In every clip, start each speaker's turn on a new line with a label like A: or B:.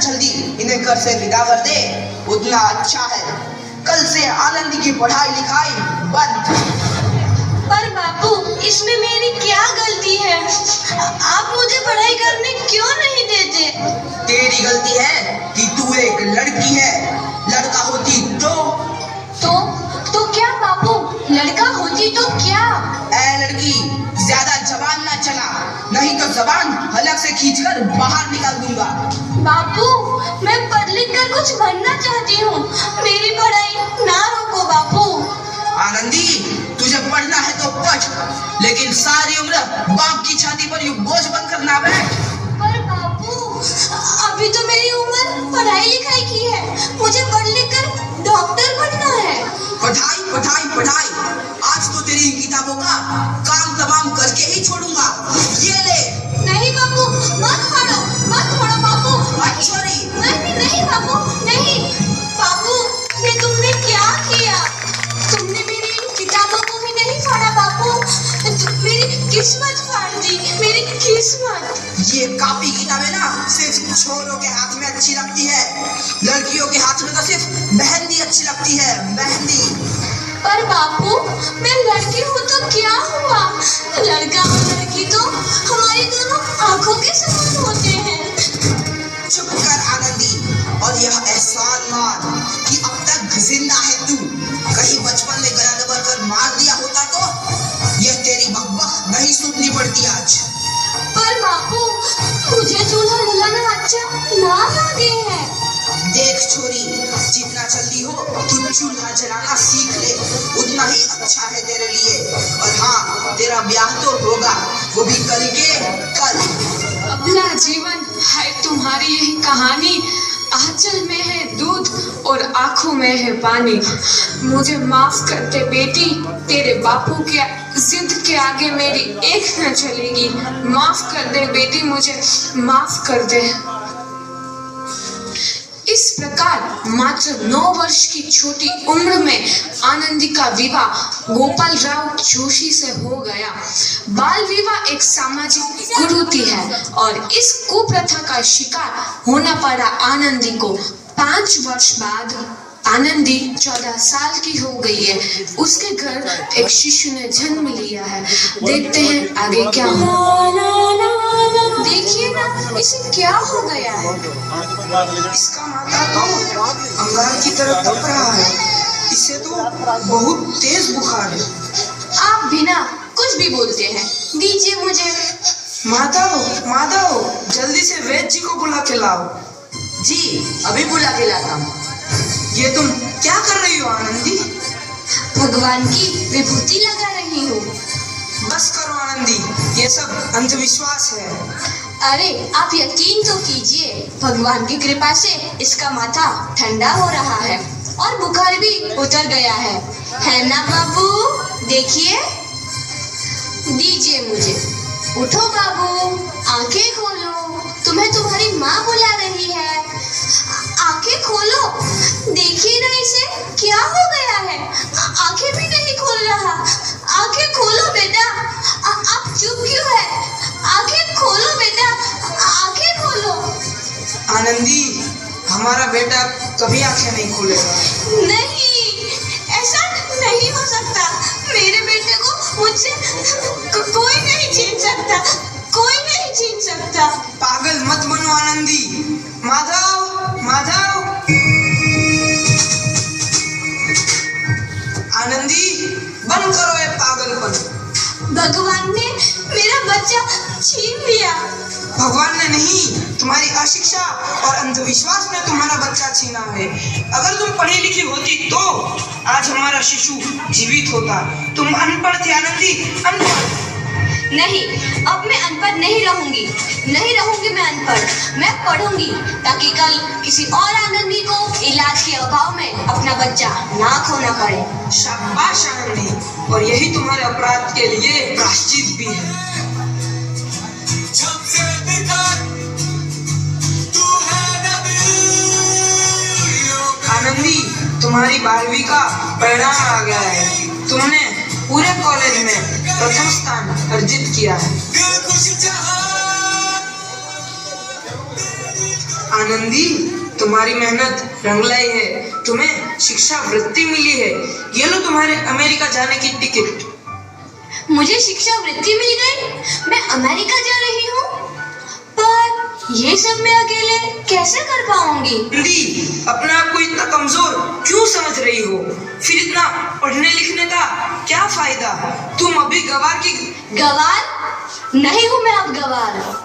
A: जल्दी इन्हें घर से विदा कर दे उतना अच्छा है। कल से आनंदी की पढ़ाई लिखाई बंद।
B: पर बापू, इसमें मेरी क्या गलती है? आप मुझे पढ़ाई करने क्यों नहीं देते?
A: तेरी गलती है कि तू एक लड़की है। लड़का होती
B: तो क्या बापू? लड़का होती तो क्या?
A: ऐ लड़की, ज्यादा जबान ना चला, नहीं तो जबान हलक से खींचकर बाहर निकाल दूंगा।
B: बापू, मैं पढ़ लिख कर कुछ बनना चाहती हूँ। मेरी पढ़ाई ना रोको बापू।
A: आनंदी, तुझे पढ़ना है तो पढ़, लेकिन सारी उम्र बाप की छाती पर यूं बोझ बनकर ना बैठ।
B: पर बापू, अभी तो मेरी उम्र पढ़ाई लिखाई की है। मुझे पढ़ लिख कर डॉक्टर बनना है।
A: पढ़ाई पढ़ाई पढ़ाई, आज तो तेरी किताबों का काम तमाम करके ही छोड़ूंगा। ये ले।
B: नहीं बापू, मत फोड़ो बापू।
A: छोरी।
B: नहीं बापू, नहीं। बापू, ये तुमने क्या किया? तुमने मेरी इन किताबों को भी नहीं फाड़ा बापू। मेरी किस्मत फाड़ दी, मेरी किस्मत।
A: ये कॉपी किताबें ना सिर्फ छोरों के हाथ में अच्छी लगती है, लड़कियों के हाथ में तो सिर्फ मेहंदी अच्छी लगती है, मेहंदी।
B: पर बापू, मैं लड़की हूँ तो क्या हुआ? लड़का और लड़की तो हमारी दोनों आंखों के समान होते हैं।
A: चुप कर आनंदी, और यह एहसान मान कि अब तक जिंदा है तू। कहीं बचपन में गला दबाकर मार दिया होता तो यह तेरी बकबक नहीं सुननी पड़ती आज।
B: पर बापू, मुझे चूल्हा जलाना अच्छा ना लगे है।
A: देख छोरी, जितना जल्दी हो तू चूल्हा जलाना सीख ले, उतना ही अच्छा है तेरे लिए। और हाँ, तेरा ब्याह तो होगा, वो भी कल के कल।
C: अपना जीवन है तुम्हारी यही कहानी। आंचल में है दूध और आंखों में है पानी। मुझे माफ कर दे बेटी, तेरे बापू के जिद के आगे मेरी एक न चलेगी। माफ कर दे बेटी, मुझे माफ कर दे। इस प्रकार मात्र 9 वर्ष की छोटी उम्र में आनंदी का विवाह गोपाल राव जोशी से हो गया। बाल विवाह एक सामाजिक कुरीति है और इस कुप्रथा का शिकार होना पड़ा आनंदी को। 5 वर्ष बाद आनंदी 14 साल की हो गई है। उसके घर एक शिशु ने जन्म लिया है। देखते हैं आगे क्या होगा।
B: देखिए ना, इसे क्या हो गया है?
A: इसका माथा तो अंगार की तरफ तप रहा है। इसे तो बहुत तेज बुखार है।
B: आप बिना कुछ भी बोलते हैं, दीजिए मुझे।
A: माधव, जल्दी से वैद्य जी को बुला के लाओ। जी, अभी बुला के लाता हूँ। ये तुम क्या कर रही हो आनंदी?
B: भगवान की विभूति लगा रही हूँ।
A: बस करो आनंदी, ये सब अंधविश्वास है।
B: अरे आप यकीन तो कीजिए, भगवान की कृपा से इसका माथा ठंडा हो रहा है और बुखार भी उतर गया है ना बाबू? देखिए, दीजिए मुझे। उठो बाबू, आंखें खोलो, तुम्हें तुम्हारी माँ बुला रही है। आंखें खोलो, देखिए ना इसे क्या हो गया है। आंखें भी नहीं खोल रहा। आंखें खोलो बेटा। आप चुप क्यों है? आंखें खोलो बेटा, आंखें खोलो।
A: आनंदी, हमारा बेटा कभी आंखें नहीं खोलेगा।
B: नहीं, ऐसा नहीं हो सकता। मेरे बेटे को मुझसे कोई नहीं छीन सकता, कोई नहीं छीन सकता।
A: पागल मत बनो आनंदी। माधव, आनंदी, बंद करो ये पागलपन।
B: भगवान ने मेरा बच्चा छीन लिया।
A: भगवान ने नहीं, तुम्हारी अशिक्षा और अंधविश्वास ने तुम्हारा बच्चा छीना है। अगर तुम पढ़ी लिखी होती तो आज हमारा शिशु जीवित होता। तुम अनपढ़ थे आनंदी, अनपढ़।
B: नहीं, अब मैं अनपढ़ नहीं रहूंगी मैं अनपढ़। मैं पढ़ूंगी ताकि कल किसी और आनंदी को इलाज के अभाव में अपना बच्चा ना खोना पड़े।
A: शाबाश आनंदी, और यही तुम्हारे अपराध के लिए प्रायश्चित भी है। आनंदी, तुम्हारी 12वीं का परिणाम आ गया है। तुमने पूरे कॉलेज में प्रथम स्थान अर्जित किया है। आनंदी, तुम्हारी मेहनत रंग लाई है। तुम्हें शिक्षा वृत्ति मिली है। ये लो तुम्हारे अमेरिका जाने की टिकट।
B: मुझे शिक्षा वृत्ति मिल गई, मैं अमेरिका जा रही हूँ। पर ये सब मैं अकेले कैसे कर पाऊंगी?
A: आनंदी, अपने आप को इतना कमजोर क्यों समझ रही हो? फिर इतना पढ़ने लिखने का क्या फायदा? तुम अभी गवार की
B: गवार नहीं हूँ मैं अब गवार।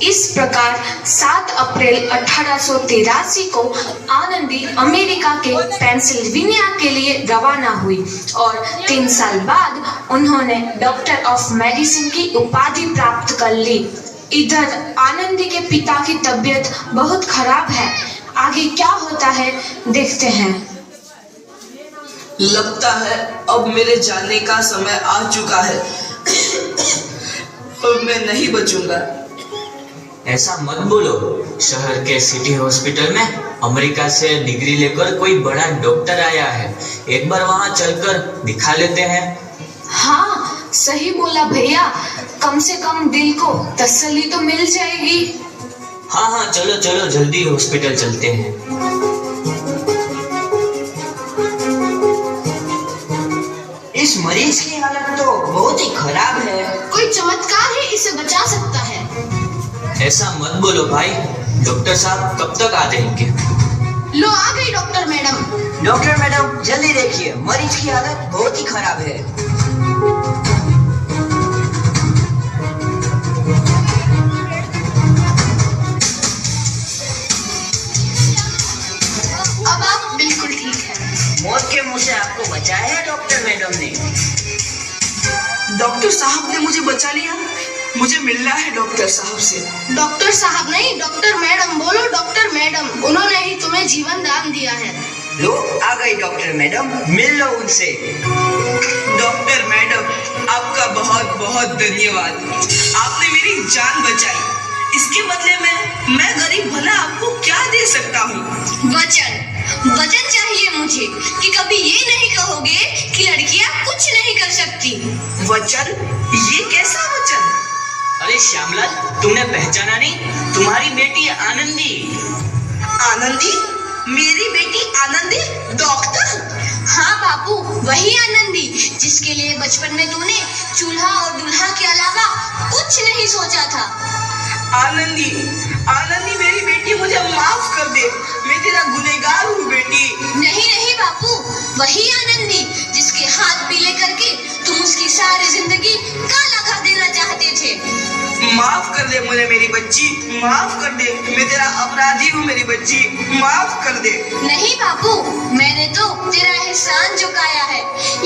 C: इस प्रकार 7 अप्रैल 1883 को आनंदी अमेरिका के पेंसिल्वेनिया के लिए रवाना हुई और 3 साल बाद उन्होंने डॉक्टर ऑफ मेडिसिन की उपाधि प्राप्त कर ली। इधर आनंदी के पिता की तबीयत बहुत खराब है। आगे क्या होता है देखते हैं।
A: लगता है अब मेरे जाने का समय आ चुका है। अब मैं नहीं बचूंगा।
D: ऐसा मत बोलो। शहर के सिटी हॉस्पिटल में अमेरिका से डिग्री लेकर कोई बड़ा डॉक्टर आया है। एक बार वहां चलकर दिखा लेते हैं।
C: हाँ, सही बोला भैया। कम से कम दिल को तसल्ली तो मिल जाएगी।
D: हाँ हाँ, चलो चलो जल्दी हॉस्पिटल चलते हैं।
E: इस मरीज की हालत तो बहुत ही खराब है।
B: कोई चमत्कार ही इसे बचा सकता है।
D: ऐसा मत बोलो भाई। डॉक्टर साहब कब तक आ जाएंगे?
B: लो आ गई डॉक्टर मैडम।
E: डॉक्टर मैडम जल्दी देखिए, मरीज की हालत बहुत ही खराब है।
B: अब आप बिल्कुल ठीक है।
E: मौत के मुंह से आपको बचाया है डॉक्टर मैडम ने।
A: डॉक्टर साहब ने मुझे बचा लिया। मुझे मिलना है डॉक्टर साहब से।
B: डॉक्टर साहब नहीं, डॉक्टर मैडम बोलो। डॉक्टर मैडम, उन्होंने ही तुम्हें जीवन दान दिया है।
E: लो आ गई डॉक्टर मैडम, मिल लो उनसे।
A: डॉक्टर मैडम, आपका बहुत बहुत धन्यवाद। आपने मेरी जान बचाई। इसके बदले में मैं गरीब भला आपको क्या दे सकता हूँ?
B: वचन चाहिए मुझे कि कभी ये नहीं कहोगे कि लड़कियां कुछ नहीं कर सकती।
A: वचन? ये कैसा वचन?
D: अरे श्यामलाल, तुमने पहचाना नहीं? तुम्हारी बेटी आनंदी।
A: आनंदी? मेरी बेटी आनंदी डॉक्टर?
B: हाँ बापू, वही आनंदी जिसके लिए बचपन में तूने चूल्हा और दूल्हा के अलावा कुछ नहीं सोचा था।
A: आनंदी, आनंदी मेरी बेटी, मुझे माफ कर दे। मैं तेरा गुनहगार हूँ बेटी।
B: नहीं नहीं बापू, वही आनंदी जिसके हाथ पीले करके तुम उसकी सारी जिंदगी काला कर देना चाहते थे।
A: माफ कर दे मुझे मेरी बच्ची, माफ कर दे। मैं तेरा अपराधी हूँ मेरी बच्ची, माफ कर दे।
B: नहीं बापू, मैंने तो तेरा एहसान चुकाया है।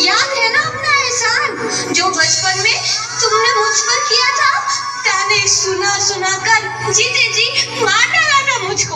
B: याद है ना अपना एहसान जो बचपन में तुमने मुझ पर किया था? ताने सुना सुना कर जीते जी मार